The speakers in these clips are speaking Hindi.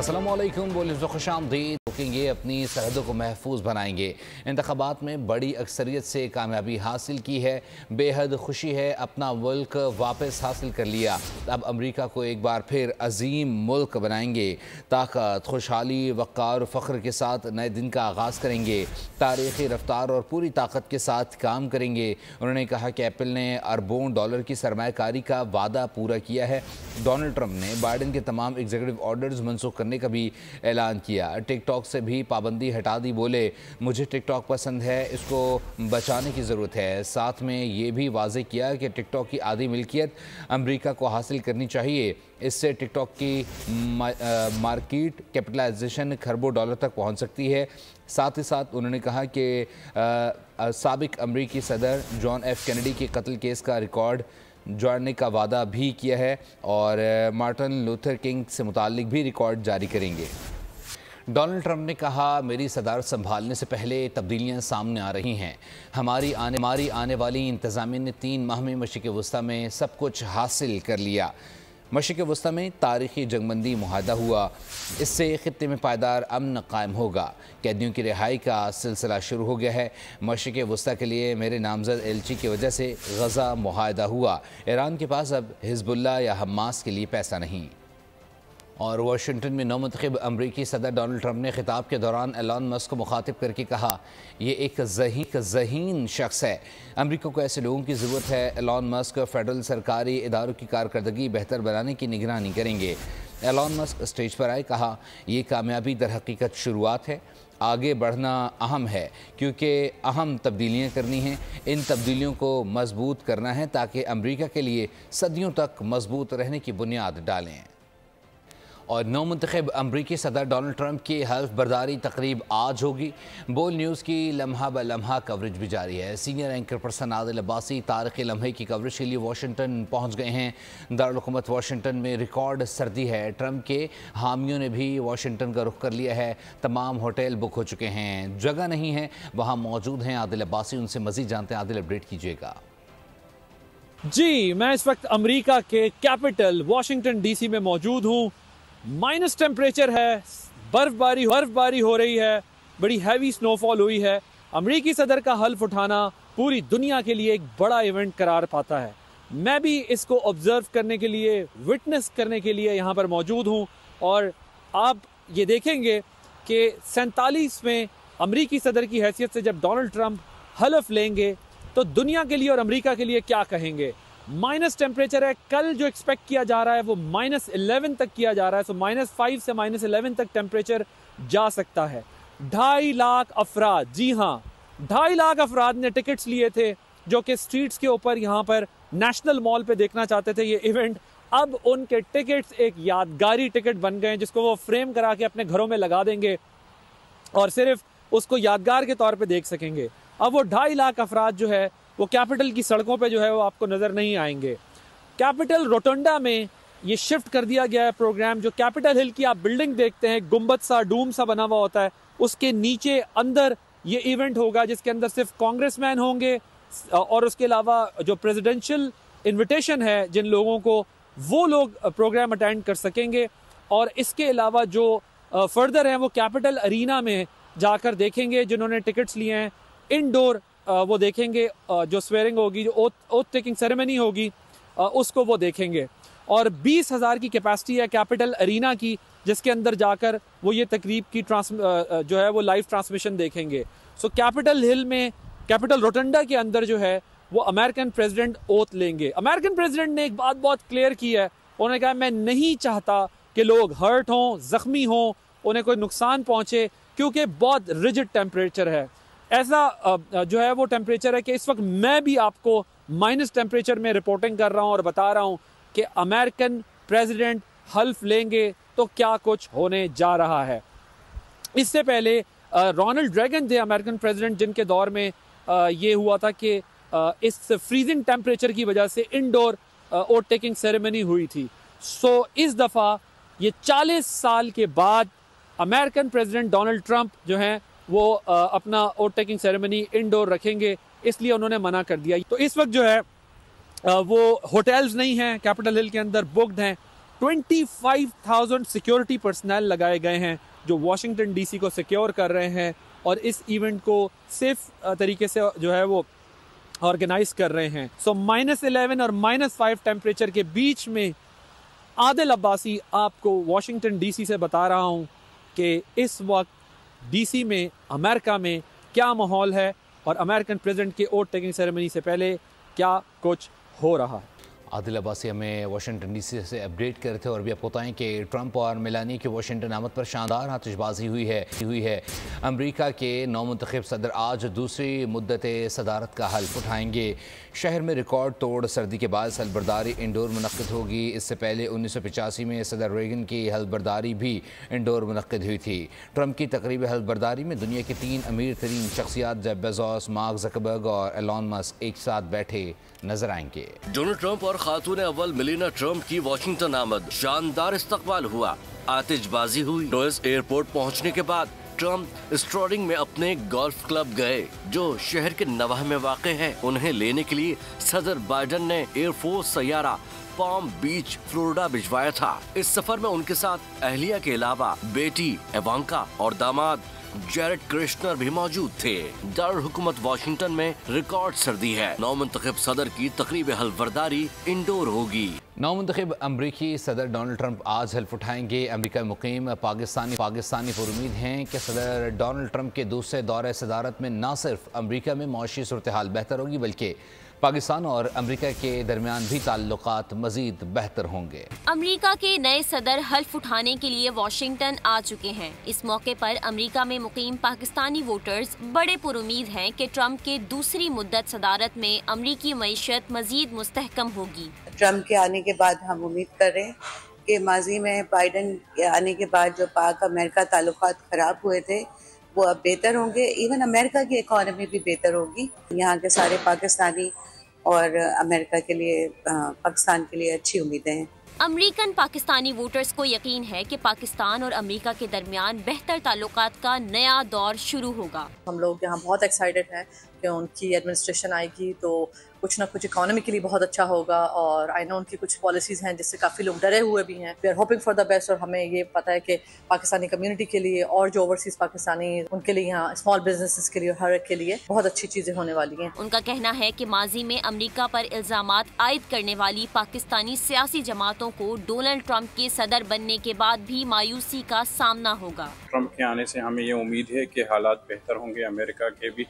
अस्सलामुअलैकुम, बोले खुशामदीद। रोकेंगे, अपनी सरहदों को महफूज बनाएंगे। इंतखाबात में बड़ी अक्सरियत से कामयाबी हासिल की है, बेहद खुशी है, अपना मुल्क वापस हासिल कर लिया। अब अमेरिका को एक बार फिर अजीम मुल्क बनाएंगे। ताकत, खुशहाली, वक़ार, फ़ख्र के साथ नए दिन का आगाज़ करेंगे। तारीख़ी रफ्तार और पूरी ताकत के साथ काम करेंगे। उन्होंने कहा कि एप्पल ने अरबों डॉलर की सरमायाकारी का वादा पूरा किया है। डोनाल्ड ट्रंप ने बाइडन के तमाम एग्जीक्यूटिव ऑर्डर्स मनसूख करने का भी ऐलान किया। टिकटॉक से भी पाबंदी हटा दी। बोले, मुझे टिकटॉक पसंद है, इसको बचाने की ज़रूरत है। साथ में ये भी वाज़ेह किया कि टिकटॉक की आधी मिल्कियत अमेरिका को हासिल करनी चाहिए। इससे टिकटॉक की मार्केट कैपिटलाइजेशन खरबों डॉलर तक पहुंच सकती है। साथ ही साथ उन्होंने कहा कि साबिक अमरीकी सदर जॉन एफ कैनेडी के कत्ल केस का रिकॉर्ड जोड़ने का वादा भी किया है और मार्टिन लूथर किंग से मुताल्लिक भी रिकॉर्ड जारी करेंगे। डोनाल्ड ट्रंप ने कहा, मेरी सदारत संभालने से पहले तब्दीलियां सामने आ रही हैं। हमारी आने वाली इंतज़ामिया ने 3 माह में मशरिक़ वस्ता में सब कुछ हासिल कर लिया। मशरिक़ वस्ता में तारीख़ी जंगबंदी मुआहदा हुआ। इससे ख़ित्ते में पायदार अमन कायम होगा। कैदियों की रिहाई का सिलसिला शुरू हो गया है। मशरिक़ वस्ता के लिए मेरे नामज़द एलची की वजह से गज़ा मुआहदा हुआ। ईरान के पास अब हिज़्बुल्लाह या हमास के लिए पैसा नहीं। और वाशिंगटन में नौमुंतखब अमरीकी सदर डोनाल्ड ट्रंप ने खिताब के दौरान एलन मस्क को मुखातिब करके कहा, ये एक ज़हीन शख्स है। अमरीका को ऐसे लोगों की ज़रूरत है। एलन मस्क फेडरल सरकारी इदारों की कारकर्दगी बेहतर बनाने की निगरानी करेंगे। एलन मस्क स्टेज पर आए, कहा, ये कामयाबी दर हकीकत शुरुआत है। आगे बढ़ना अहम है क्योंकि अहम तब्दीलियाँ करनी हैं। इन तब्दीलियों को मजबूत करना है ताकि अमरीका के लिए सदियों तक मजबूत रहने की बुनियाद डालें। और नौमुंतखब अमरीकी सदर डोनाल्ड ट्रंप की हल्फ बर्दारी तकरीब आज होगी। बोल न्यूज़ की लम्हा ब लम्हा कवरेज भी जारी है। Senior anchor person Adil Abbasi तारीख़ी लम्हे की कवरेज के लिए वाशिंगटन पहुँच गए हैं। दारुल हुकूमत वाशिंगटन में रिकॉर्ड सर्दी है। ट्रंप के हामियों ने भी वाशिंगटन का रुख कर लिया है। तमाम होटल बुक हो चुके हैं, जगह नहीं है, वहाँ मौजूद हैं आदिल अब्बासी। उनसे मज़ीद जानते हैं। आदिल, अपडेट कीजिएगा। जी, मैं इस वक्त अमेरिका के कैपिटल वाशिंगटन डीसी में मौजूद हूँ। माइनस टेम्परेचर है, बर्फबारी हो रही है, बड़ी हैवी स्नोफॉल हुई है। अमरीकी सदर का हल्फ उठाना पूरी दुनिया के लिए एक बड़ा इवेंट करार पाता है। मैं भी इसको ऑब्जर्व करने के लिए, विटनेस करने के लिए यहाँ पर मौजूद हूँ। और आप ये देखेंगे कि 47वें अमरीकी सदर की हैसियत से जब डोनाल्ड ट्रंप हल्फ लेंगे तो दुनिया के लिए और अमरीका के लिए क्या कहेंगे। माइनस टेम्परेचर है। कल जो एक्सपेक्ट किया जा रहा है वो -11 तक किया जा रहा है। सो -5 से -11 तक टेम्परेचर जा सकता है। 2.5 लाख अफराद, जी हाँ, 2.5 लाख अफराद ने टिकट्स लिए थे जो कि स्ट्रीट्स के ऊपर यहाँ पर नेशनल मॉल पे देखना चाहते थे ये इवेंट। अब उनके टिकट्स एक यादगारी टिकट बन गए जिसको वो फ्रेम करा के अपने घरों में लगा देंगे और सिर्फ उसको यादगार के तौर पे देख सकेंगे। अब वो 2.5 लाख अफराद जो है वो कैपिटल की सड़कों पे जो है वो आपको नज़र नहीं आएंगे। कैपिटल रोटोंडा में ये शिफ्ट कर दिया गया है प्रोग्राम। जो कैपिटल हिल की आप बिल्डिंग देखते हैं, गुंबद सा, डूम सा बना हुआ होता है, उसके नीचे अंदर ये इवेंट होगा जिसके अंदर सिर्फ कांग्रेसमैन होंगे और उसके अलावा जो प्रेसिडेंशियल इन्विटेशन है जिन लोगों को, वो लोग प्रोग्राम अटेंड कर सकेंगे। और इसके अलावा जो फर्दर हैं वो कैपिटल अरीना में जाकर देखेंगे। जिन्होंने टिकट्स लिए हैं इनडोर वो देखेंगे, जो स्वेरिंग होगी, जो ओथ टेकिंग सेरेमनी होगी, उसको वो देखेंगे। और 20,000 की कैपेसिटी है कैपिटल अरीना की, जिसके अंदर जाकर वो ये तकरीब की जो है वो लाइव ट्रांसमिशन देखेंगे। सो कैपिटल हिल में, कैपिटल रोटंडा के अंदर जो है वो अमेरिकन प्रेसिडेंट ओथ लेंगे। अमेरिकन प्रेसिडेंट ने एक बात बहुत क्लियर की है। उन्होंने कहा, मैं नहीं चाहता कि लोग हर्ट हों, जख्मी हों, उन्हें कोई नुकसान पहुंचे, क्योंकि बहुत रिजिड टेम्परेचर है। ऐसा जो है वो टेम्परेचर है कि इस वक्त मैं भी आपको माइनस टेम्परेचर में रिपोर्टिंग कर रहा हूँ और बता रहा हूँ कि अमेरिकन प्रेसिडेंट हल्फ लेंगे तो क्या कुछ होने जा रहा है। इससे पहले रोनाल्ड रेगन थे अमेरिकन प्रेसिडेंट, जिनके दौर में ये हुआ था कि इस फ्रीजिंग टेम्परेचर की वजह से इनडोर ओथ टेकिंग सेरेमनी हुई थी। सो इस दफ़ा ये 40 साल के बाद अमेरिकन प्रेसिडेंट डोनाल्ड ट्रंप जो हैं वो अपना ओथ टेकिंग सेरेमनी इनडोर रखेंगे, इसलिए उन्होंने मना कर दिया। तो इस वक्त जो है वो होटल्स नहीं हैं कैपिटल हिल के अंदर, बुक्ड हैं। 25,000 सिक्योरिटी पर्सनल लगाए गए हैं जो वाशिंगटन डीसी को सिक्योर कर रहे हैं और इस इवेंट को सेफ तरीके से जो है वो ऑर्गेनाइज कर रहे हैं। सो -11 और -5 टेम्परेचर के बीच में आदिल अब्बासी आपको वाशिंगटन डीसी से बता रहा हूं कि इस वक्त डीसी में अमेरिका में क्या माहौल है और अमेरिकन प्रेसिडेंट के ओट टेकिंग सेरेमनी से पहले क्या कुछ हो रहा है। आदिल अब्बासी हमें वाशिंगटन डीसी से अपडेट कर रहे थे। और अभी आपको बताएं कि ट्रंप और मेलानिया की वाशिंगटन आमद पर शानदार आतिशबाजी हुई है। अमेरिका के नौमुंतखब सदर आज दूसरी मुद्दत सदारत का हल्फ उठाएंगे। शहर में रिकॉर्ड तोड़ सर्दी के बाद हल्फबरदारी इंडोर मुनक्किद होगी। इससे पहले 1985 में सदर रेगन की हल्फबरदारी भी इंडोर मुनक्किद हुई थी। ट्रंप की तकरीब हल्फबरदारी में दुनिया की 3 अमीर तरीन शख्सियात जेफ बेजोस, मार्क ज़करबर्ग और एलन मस्क एक साथ बैठे नजर आएंगे। डोनाल्ड ट्रंप और खातून अव्वल मेलानिया ट्रंप की वाशिंगटन आमद, शानदार इस्तकबाल हुआ, आतिशबाजी हुई। डोयस एयरपोर्ट पहुंचने के बाद ट्रंप स्ट्रॉडिंग में अपने गोल्फ क्लब गए जो शहर के नवाह में वाक़ है। उन्हें लेने के लिए सदर बाइडन ने एयरफोर्स सैयारा पाम बीच फ्लोरिडा भिजवाया था। इस सफर में उनके साथ अहलिया के अलावा बेटी इवांका और दामाद जैरेड कृष्णर भी मौजूद थे। दारुल हुकूमत वाशिंगटन में रिकॉर्ड सर्दी है। नौमुंतखब सदर की तकरीब हल्फबरदारी इंडोर होगी। नौमुंतखब अमरीकी सदर डोनाल्ड ट्रंप आज हल्फ उठाएंगे। अमरीका मुकीम पाकिस्तानी पर उम्मीद हैं कि सदर डोनाल्ड ट्रंप के दूसरे दौरे सदारत में न सिर्फ अमरीका में मौशी सूरत हाल बेहतर होगी बल्कि पाकिस्तान और अमेरिका के दरमियान भी ताल्लुकात मजीद बेहतर होंगे। अमेरिका के नए सदर हल्फ उठाने के लिए वाशिंगटन आ चुके हैं। इस मौके पर अमेरिका में मुकीम पाकिस्तानी वोटर्स बड़े पुरुमीद हैं कि ट्रंप के दूसरी मुद्दत सदारत में अमरीकी मईशत मजीद मुस्तहकम होगी। ट्रंप के आने के बाद हम उम्मीद कर रहे हैं कि माजी में बाइडन के आने के बाद जो पाक अमेरिका ताल्लुकात खराब हुए थे वो अब बेहतर होंगे। इवन अमेरिका की इकॉनमी भी बेहतर होगी। यहाँ के सारे पाकिस्तानी और अमेरिका के लिए पाकिस्तान के लिए अच्छी उम्मीदें हैं। अमेरिकन पाकिस्तानी वोटर्स को यकीन है कि पाकिस्तान और अमेरिका के दरमियान बेहतर ताल्लुकात का नया दौर शुरू होगा। हम लोग यहाँ बहुत एक्साइटेड हैं कि उनकी एडमिनिस्ट्रेशन आएगी तो कुछ ना कुछ इकोनॉमी के लिए बहुत अच्छा होगा। और आई नो उनकी कुछ पॉलिसीज़ हैं जिससे काफ़ी लोग डरे हुए भी हैं। We are hoping for the best. और हमें ये पता है कि पाकिस्तानी कम्युनिटी के लिए और जो ओवरसीज़ पाकिस्तानी उनके लिए, यहाँ स्मॉल बिजनेसेस के लिए, हर एक के लिए बहुत अच्छी चीज़ें होने वाली हैं। उनका कहना है कि माजी में अमेरिका पर इल्जामात आयद करने वाली पाकिस्तानी सियासी जमातों को डोनाल्ड ट्रंप के सदर बनने के बाद भी मायूसी का सामना होगा। ट्रंप के आने से हमें ये उम्मीद है कि हालात बेहतर होंगे अमेरिका के भी।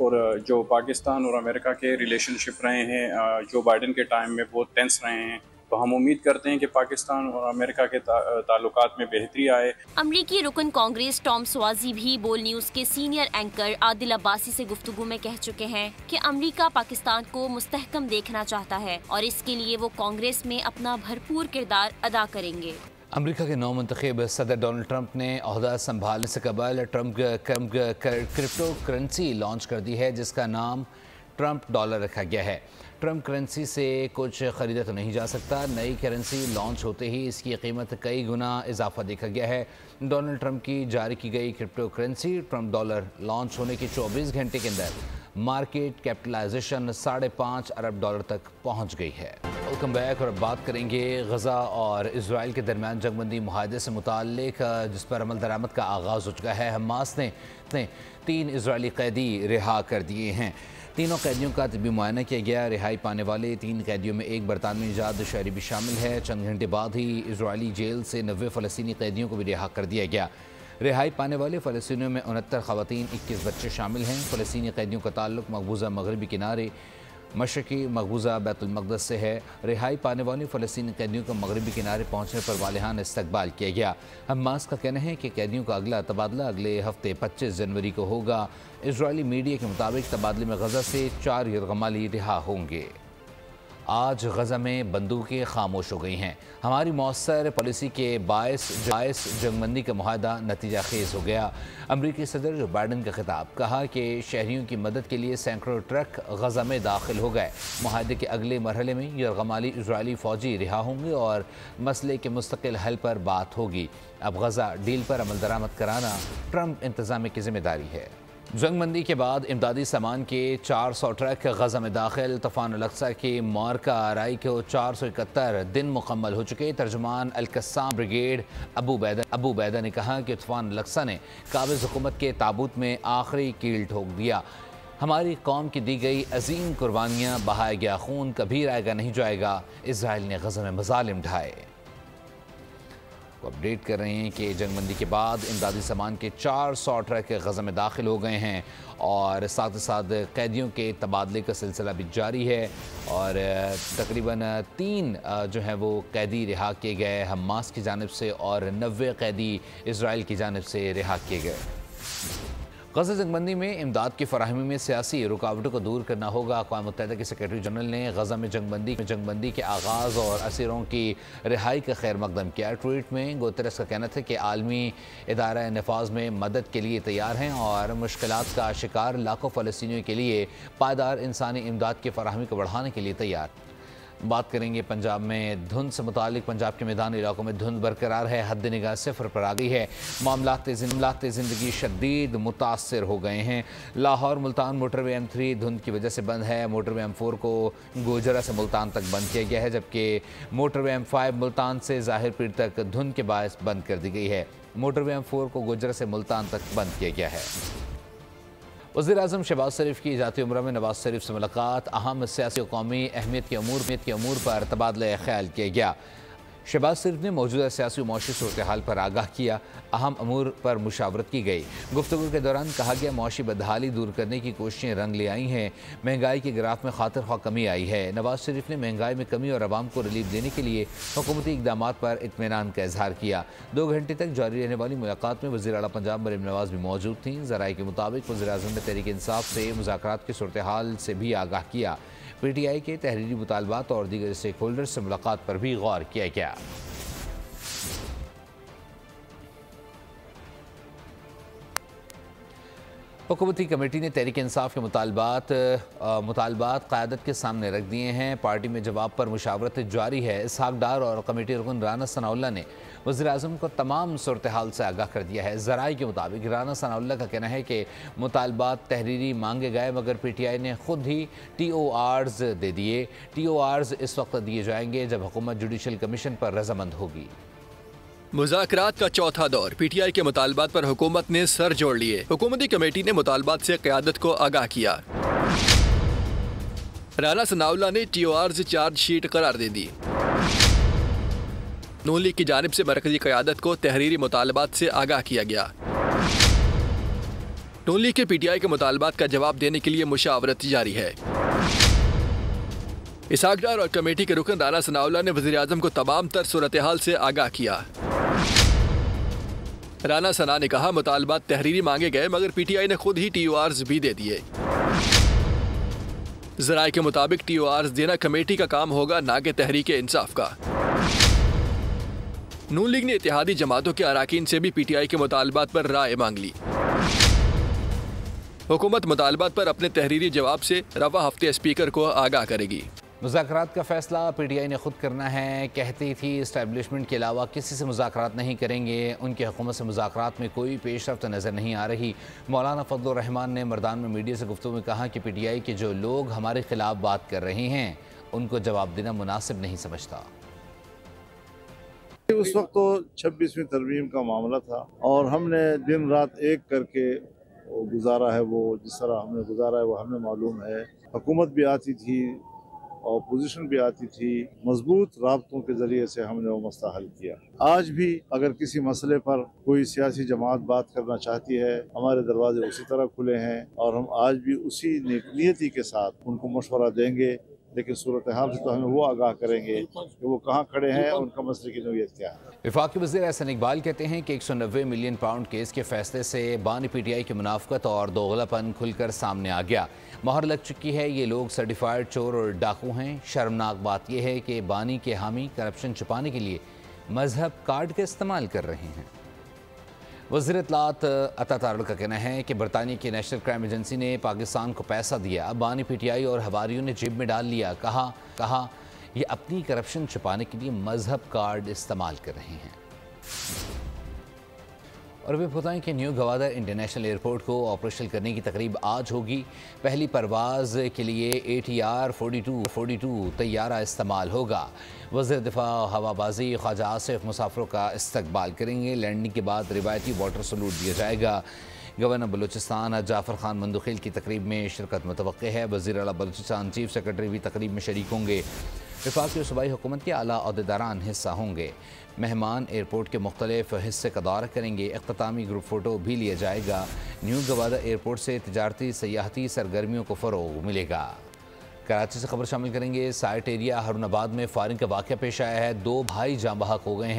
और जो पाकिस्तान और अमेरिका के रिलेशनशिप रहे हैं जो बाइडन के टाइम में बहुत टेंस रहे हैं, तो हम उम्मीद करते हैं कि पाकिस्तान और अमेरिका के ताल्लुकात में बेहतरी आए। अमरीकी रुकन कांग्रेस टॉम स्वाजी भी बोल न्यूज के सीनियर एंकर आदिल अब्बासी से गुफ्तगू में कह चुके हैं कि अमरीका पाकिस्तान को मुस्तहकम देखना चाहता है और इसके लिए वो कांग्रेस में अपना भरपूर किरदार अदा करेंगे। अमेरिका के नौमुंतखब सदर डोनाल्ड ट्रंप ने ओहदा संभालने से कबल ट्रंप क्रिप्टो करेंसी लॉन्च कर दी है जिसका नाम ट्रंप डॉलर रखा गया है। ट्रंप करेंसी से कुछ ख़रीदा तो नहीं जा सकता। नई करेंसी लॉन्च होते ही इसकी कीमत कई गुना इजाफा देखा गया है। डोनाल्ड ट्रंप की जारी की गई crypto currency Trump dollar launch होने के 24 घंटे के अंदर मार्केट कैपिटलाइजेशन $5.5 अरब तक पहुंच गई है। Welcome back. और अब बात करेंगे गजा और इसराइल के दरमियान जंगबंदी मुआहदे से मुताल्लिक जिस पर अमल दरामद का आगाज़ हो चुका है। हमास ने 3 इजरायली कैदी रिहा कर दिए हैं। तीनों कैदियों का तिब्बी मुआयना किया गया। रिहाई पाने वाले 3 कैदियों में एक बरतानवी निजात शहरी भी शामिल है। चंद घंटे बाद ही इजरायली जेल से 90 फ़लस्तीनी कैदियों को भी रिहा कर दिया गया। रिहाई पाने वाले फ़लस्तीनियों में 69 ख़वातीन, 21 बच्चे शामिल हैं। फ़लस्तीनी कैदियों का ताल्लुक मकबूजा मगरबी किनारे मशरक़ी मकबूजा बैतुल मक़दस से है। रिहाई पाने वाले फ़लस्तीनी कैदियों को मगरबी किनारे पहुँचने पर वालिहान इस्तकबाल किया गया। हमास का कहना है कि कैदियों का अगला तबादला अगले हफ्ते 25 जनवरी को होगा। इजरायली मीडिया के मुताबिक तबादले में गजा से 4 यरगमाली रिहा होंगे। आज गजा में बंदूकें खामोश हो गई हैं। हमारी मौसर पॉलिसी के बायस जंगबंदी का मुआहदा नतीजा खेज हो गया। अमरीकी सदर जो बाइडन का खिताब, कहा कि शहरियों की मदद के लिए सैकड़ों ट्रक गजा में दाखिल हो गए। मुआहदे के अगले मरहले में यरगमाली इजरायली फ़ौजी रिहा होंगे और मसले के मुस्तकिल हल पर बात होगी। अब गजा डील पर अमल दरामद कराना ट्रंप इंतज़ाम की जिम्मेदारी है। जंगबंदी के बाद इमदादी सामान के 400 ट्रक गजा में दाखिल। तूफान अल-अक्सा की मार्का आराई को 471 दिन मुकम्मल हो चुके। तर्जुमान अल-कस्साम ब्रिगेड अबू बैदा ने कहा कि तूफान अल-अक्सा ने काबिज हुकूमत के ताबूत में आखिरी कील ठोक दिया। हमारी कौम की दी गई अजीम कुर्बानियाँ, बहाया गया खून कभी रायगा नहीं जाएगा। इजराइल ने गजा में मजालिम ढाए। अपडेट कर रहे हैं कि जंगबंदी के बाद इमदादी सामान के 400 ट्रक गजा में दाखिल हो गए हैं और साथ ही साथ कैदियों के तबादले का सिलसिला भी जारी है और तकरीबन 3 जो है वो कैदी रिहा किए गए हमास की जानिब से और 90 कैदी इजराइल की जानिब से रिहा किए गए। गजा जंगबंदी में इमदाद की फराहमी में सियासी रुकावटों को दूर करना होगा। अक़वाम मुत्तहिदा के सेक्रेटरी जनरल ने गजा में जंगबंदी के आगाज़ और असीरों की रिहाई का खैर मकदम किया। ट्वीट में गुतेरेस का कहना था कि आलमी इदारा नफाज में मदद के लिए तैयार हैं और मुश्किलात का शिकार लाखों फ़लस्तीनियों के लिए पायदार इंसानी इमदाद की फराहमी को बढ़ाने के लिए तैयार। बात करेंगे पंजाब में धुंध से मुतालिक। पंजाब के मैदानी इलाकों में धुंध बरकरार है, हद निगाह सिफर पर आ गई है। मामलात ज़िंदगी शदीद मुतासर हो गए हैं। लाहौर मुल्तान मोटरवे M3 धुंध की वजह से बंद है। मोटरवे M4 को गोजरा से मुल्तान तक बंद किया गया है, जबकि मोटरवे M5 मुल्तान से ज़ाहिर पीर तक धुंध के बायस बंद कर दी गई है। मोटरवे M4 को गोजरा से मुल्तान तक बंद किया गया है। वज़ीर-ए-आज़म शहबाज शरीफ की जाती उम्र में नवाज शरीफ से मुलाकात। अहम सियासी और कौमी अहमियत के अमूर पर तबादला ख्याल किया गया। शहबाज शरीफ ने मौजूदा सियासी और मौशी सूरत हाल पर आगाह किया। अहम अमूर पर मुशावरत की गई। गुफ्तगू के दौरान कहा गया मौशी बदहाली दूर करने की कोशिशें रंग ले आई हैं। महंगाई के ग्राफ में खातिर ख्वाह कमी आई है। नवाज शरीफ ने महंगाई में कमी और आवाम को रिलीफ देने के लिए हुकूमती इक़दाम पर इत्मीनान का इजहार किया। 2 घंटे तक जारी रहने वाली मुलाकात में वज़ीर आला पंजाब मरीम नवाज भी मौजूद थीं। ज़राए के मुताबिक वज़ीर-ए-आज़म ने तहरीक इंसाफ से मुज़ाकरात की सूरत हाल से भी आगाह किया। PTI के तहरीरी मुतालबात और दीगर स्टेक होल्डर्स से मुलाकात पर भी गौर किया गया। हुकूमती कमेटी ने तहरीक इंसाफ के मुतालबात क़यादत के सामने रख दिए हैं। पार्टी में जवाब पर मुशावरत जारी है। इसहाक डार और कमेटी रुकन राना सनाउल्लाह ने वज़ीर-ए-आज़म को तमाम सूरत हाल से आगाह कर दिया है। ज़राए के मुताबिक राना सनाउल्लाह का कहना है कि मुतालबात तहरीरी मांगे गए मगर PTI ने खुद ही TORs दे दिए। TORs इस वक्त दिए जाएंगे जब हुकूमत जुडिशल कमीशन पर रजामंद होगी। मुज़ाकरात का चौथा दौर। PTI के मुतालबात पर हुकूमत ने सर जोड़ लिए। हुकूमती कमेटी ने मुतालबात से क़यादत को आगाह किया। राना सनाउल्लाह ने TORs चार्जशीट करार दे दी। नून लीग की जानिब से मरकजी क़यादत को तहरीरी मुतालबात से आगाह किया गया। नून लीग के PTI के मुतालबात का जवाब देने के लिए मुशावरत जारी है। इसहाक डार और कमेटी के रुकन राना सनाउल्लाह ने वज़ीर-ए-आज़म को तमाम तर सूरत हाल से आगाह किया। राना सना ने कहा मुतालबात तहरीरी मांगे गए मगर PTI ने खुद ही TORs भी दे दिए। ज़राए के मुताबिक TORs देना कमेटी का काम होगा, ना कि तहरीक इंसाफ का। नून लीग ने इत्तेहादी जमातों के अराकीन से भी PTI के मुतालबात पर राय मांग ली। हुकूमत मुतालबात पर अपने तहरीरी जवाब से रवा हफ्ते स्पीकर को आगाह करेगी। मुज़ाकरात का फैसला PTI ने खुद करना है। कहती थी इस्टेब्लिशमेंट के अलावा किसी से मुज़ाकरात नहीं करेंगे। उनकी हुकूमत से मुज़ाकरात में कोई पेशरफ्त नज़र नहीं आ रही। मौलाना फजलुर रहमान ने मर्दान में मीडिया से गुफ्तगू में कहा कि PTI के जो लोग हमारे खिलाफ बात कर रहे हैं उनको जवाब देना मुनासिब नहीं समझता। उस वक्त तो 26वीं तरमीम का मामला था और हमने दिन रात एक करके गुजारा है। वो जिस तरह हमने गुजारा है वो हमें मालूम है। हुकूमत भी आती थी और पोजीशन भी आती थी। मजबूत राब्तों के ज़रिए से हमने वो मसला हल किया। आज भी अगर किसी मसले पर कोई सियासी जमात बात करना चाहती है, हमारे दरवाजे उसी तरह खुले हैं और हम आज भी उसी नियति के साथ उनको मशवरा देंगे। लेकिन सूरत हाल से तो हमें वो आगाह करेंगे कि वो कहाँ खड़े हैं और उनका मसले की नौयत क्या है। वफाकी वज़ीर एहसन इकबाल कहते हैं कि 190 मिलियन पाउंड केस के फैसले से बानी PTI की मुनाफ़कत और दोगलापन खुलकर सामने आ गया। मोहर लग चुकी है। ये लोग सर्टिफाइड चोर और डाकू हैं। शर्मनाक बात यह है कि बानी के हामी करप्शन छुपाने के लिए मजहब कार्ड का इस्तेमाल कर रहे हैं। वज़ीर इत्तलात अता तारड़ का कहना है कि बरतानिया की नेशनल क्राइम एजेंसी ने पाकिस्तान को पैसा दिया, बानी PTI और हवारियों ने जेब में डाल लिया। कहा ये अपनी करप्शन छुपाने के लिए मजहब कार्ड इस्तेमाल कर रहे हैं। और वे बताएं कि न्यू गवादर इंटरनेशनल एयरपोर्ट को ऑपरेशनल करने की तकरीब आज होगी। पहली परवाज़ के लिए ATR-42 तैयारा इस्तेमाल होगा। वज़ीर दिफा हवाबाजी ख्वाजा आसिफ मुसाफिरों का इस्तकबाल करेंगे। लैंडिंग के बाद रिवायती वाटर सलूट दिया जाएगा। गवर्नर बलूचिस्तान जाफर खान मंदुखिल की तकरीब में शिरकत मुतवक्के है। वज़ीर आला बलूचिस्तान चीफ सेक्रेटरी भी तकरीब में शरीक होंगे। वफाकी और सूबाई हुकूमत के आला अहदेदारान हिस्सा होंगे। मेहमान एयरपोर्ट के मुख्तलिफ हिस्से का दौरा करेंगे। इख्तितामी ग्रुप फ़ोटो भी लिया जाएगा। न्यू गवादर एयरपोर्ट से तिजारती सयाहती सरगर्मियों को फ़रोग़ मिलेगा। कराची से खबर शामिल करेंगे। साइट एरिया हारूनाबाद में फायरिंग का वाक़या पेश आया है। 2 भाई जाँ बहक हो गए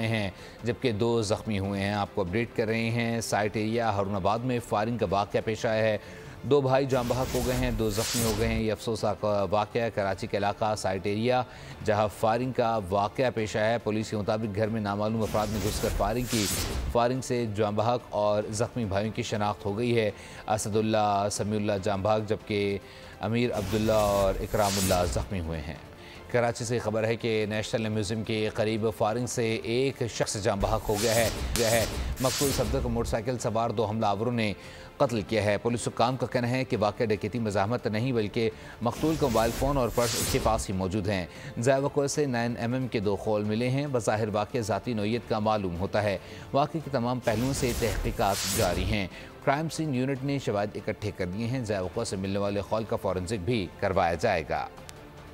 हैं जबकि 2 ज़ख्मी हुए हैं। आपको अपडेट कर रहे हैं। साइट एरिया हारूनाबाद में फायरिंग का वाक़या पेश आया है। 2 भाई जाँ बहक हो गए हैं, 2 ज़ख्मी हो गए हैं। ये अफसोसनाक वाक़या कराची के इलाका साइट एरिया जहाँ फायरिंग का वाक़या पेश आया है। पुलिस के मुताबिक घर में नामालूम अफराद ने घुसकर फायरिंग की। फायरिंग से जाँ बहक और ज़ख्मी भाइयों की शनाख्त हो गई है। असदुल्ला समीउल्लाह जाँ बहक जबकि अमीर अब्दुल्ला और इकरामुल्लाह ज़ख्मी हुए हैं। कराची से खबर है कि नेशनल म्यूज़ियम के करीब फायरिंग से एक शख्स जाँ बहक हो गया है। मकतूल सफदर को मोटरसाइकिल सवार 2 हमलावरों ने कत्ल किया है। पुलिस हुक्काम का कहना है कि वाक़या डकैती मज़ाहमत नहीं बल्कि मकतूल का मोबाइल फ़ोन और पर्स उसके पास ही मौजूद हैं। ज़ायवक़े से 9mm के 2 खोल मिले हैं। बज़ाहिर वाक़या ज़ाती नौइयत का मालूम होता है। वाक़े के तमाम पहलुओं से तहक़ीक़ात जारी हैं। क्राइम सीन यूनिट ने शवाहिद इकट्ठे कर दिए हैं। ज़ायवक़े से मिलने वाले खौल का फॉरेंसिक भी करवाया जाएगा।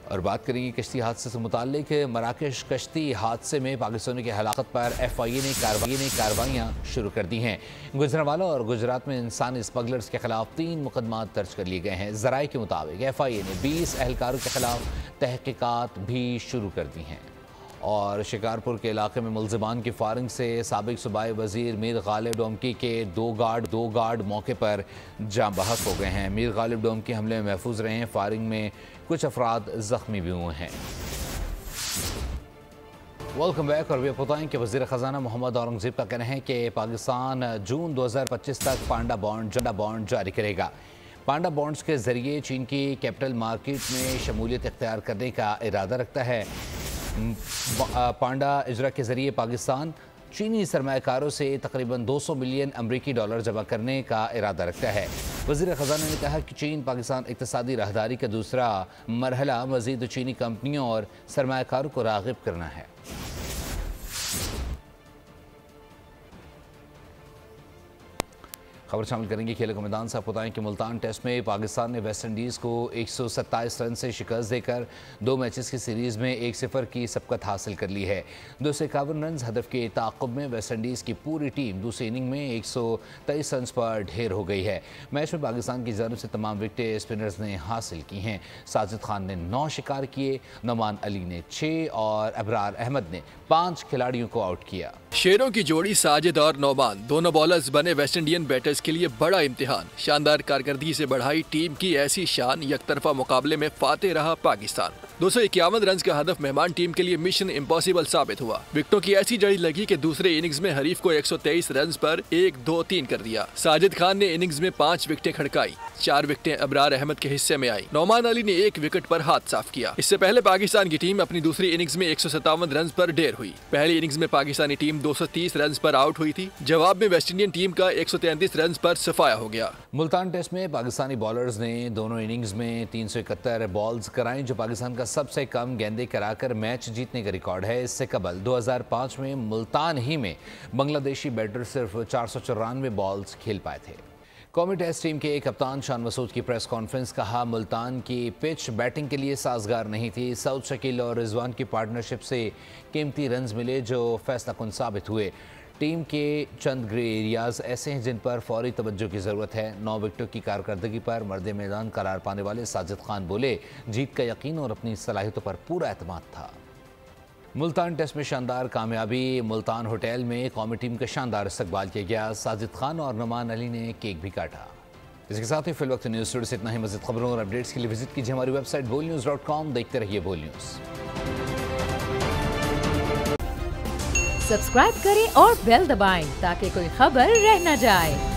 और बात करेंगे कश्ती हादसे से मुताल्लिक। मराकश कश्ती हादसे में पाकिस्तानियों की हलाकत पर FIA ने कार्रवाइयाँ शुरू कर दी हैं। गुजरांवाला और गुजरात में इंसानी स्मगलर्स के खिलाफ 3 मुकदमा दर्ज कर लिए गए हैं। ज़राए के मुताबिक FIA ने 20 एहलकारों के खिलाफ तहक़ीक़ात भी शुरू कर दी हैं। और शिकारपुर के इलाके में मुलज़िमान की फायरिंग से साबिक सूबाई वज़ीर मीर गालिब डोमकी के 2 गार्ड मौके पर जाँ बहक हो गए हैं। मीर गालिब डोमकी हमले में महफूज रहे हैं। फायरिंग में कुछ अफराद ज़ख्मी भी हुए हैं। Welcome back. और वे बताएं कि वज़ीर ख़जाना मोहम्मद औरंगज़ेब का कहना है कि पाकिस्तान जून 2025 तक पांडा बॉन्ड जारी करेगा। पांडा बॉन्ड्स के ज़रिए चीन की कैपिटल मार्केट में शमूलियत इख्तियार करने का इरादा रखता है। पांडा इजरा के ज़रिए पाकिस्तान चीनी सरमायाकारों से तकरीबन 200 मिलियन अमरीकी डॉलर जमा करने का इरादा रखता है। वज़ीर ख़जाना ने कहा कि चीन पाकिस्तान इक़्तिसादी राहदारी का दूसरा मरहला मज़ीद चीनी कंपनियों और सरमायाकारों को राग़िब करना है। खबर शामिल करेंगे खेलों के मैदान से। आप बताएं कि मुल्तान टेस्ट में पाकिस्तान ने वेस्ट इंडीज़ को 127 रन से शिकस्त देकर 2 मैचेस की सीरीज़ में 1-0 की सबकत हासिल कर ली है। 251 रन हदफ के ताक़ुब में वेस्ट इंडीज़ की पूरी टीम दूसरी इनिंग में 123 रन पर ढेर हो गई है। मैच में पाकिस्तान की जानब से तमाम विकेटें स्पिनर्स ने हासिल की हैं। साजिद खान ने 9 शिकार किए, नोमान अली ने 6 और अबरार अहमद ने 5 खिलाड़ियों को आउट किया। शेरों की जोड़ी साजिद और नोमान दोनों बॉलर्स बने वेस्ट इंडियन बैटर्स के लिए बड़ा इम्तिहान। शानदार कारकर्दगी से बढ़ाई टीम की ऐसी शान। यकतरफा मुकाबले में फातेह रहा पाकिस्तान। 251 रन का हदफ मेहमान टीम के लिए मिशन इम्पॉसिबल साबित हुआ। विकेटों की ऐसी जड़ी लगी कि दूसरे इनिंग्स में हरीफ को 123 रन पर 1-2-3 कर दिया। साजिद खान ने इनिंग्स में 5 विकेटें खड़काई। 4 विकेटें अबरार अहमद के हिस्से में आई। नोमान अली ने 1 विकेट पर हाथ साफ किया। इससे पहले पाकिस्तान की टीम अपनी दूसरी इनिंग्स में 157 रन पर ढेर हुई। पहली इनिंग्स में पाकिस्तानी टीम 230 रन पर आउट हुई थी। जवाब में वेस्ट इंडियन टीम का 133 रन पर सफाया हो गया। मुल्तान टेस्ट में पाकिस्तानी बॉलर्स ने दोनों इनिंग्स में 371 बॉल्स कराई, जो पाकिस्तान का सबसे कम गेंदें कराकर मैच जीतने का रिकॉर्ड है। इससे कबल 2005 में मुल्तान ही में बांग्लादेशी बैटर सिर्फ 494 बॉल्स खेल पाए थे। कौमी टेस्ट टीम के कप्तान शान मसूद की प्रेस कॉन्फ्रेंस। कहा, मुल्तान की पिच बैटिंग के लिए साजगार नहीं थी। सऊद शकील और रिजवान की पार्टनरशिप से कीमती रन्स मिले जो फैसला कुन साबित हुए। टीम के चंद ग्रे एरियाज ऐसे हैं जिन पर फौरी तवज्जो की ज़रूरत है। 9 विकेटों की कारकर्दगी पर मर्द मैदान करार पाने वाले साजिद खान बोले, जीत का यकीन और अपनी सलाहियतों पर पूरा एतमाद था। मुल्तान टेस्ट में शानदार कामयाबी। मुल्तान होटल में कौमी टीम का शानदार इस्तकबाल किया गया। साजिद खान और नोमान अली ने केक भी काटा। इसके साथ ही फिलवक्त न्यूज़ स्टूडियो से इतना ही। मज़ीद खबरों और अपडेट्स के लिए विजिट कीजिए हमारी वेबसाइट bolnews.com। देखते रहिए बोल न्यूज़। सब्सक्राइब करें और बेल दबाएं ताकि कोई खबर रह न जाए।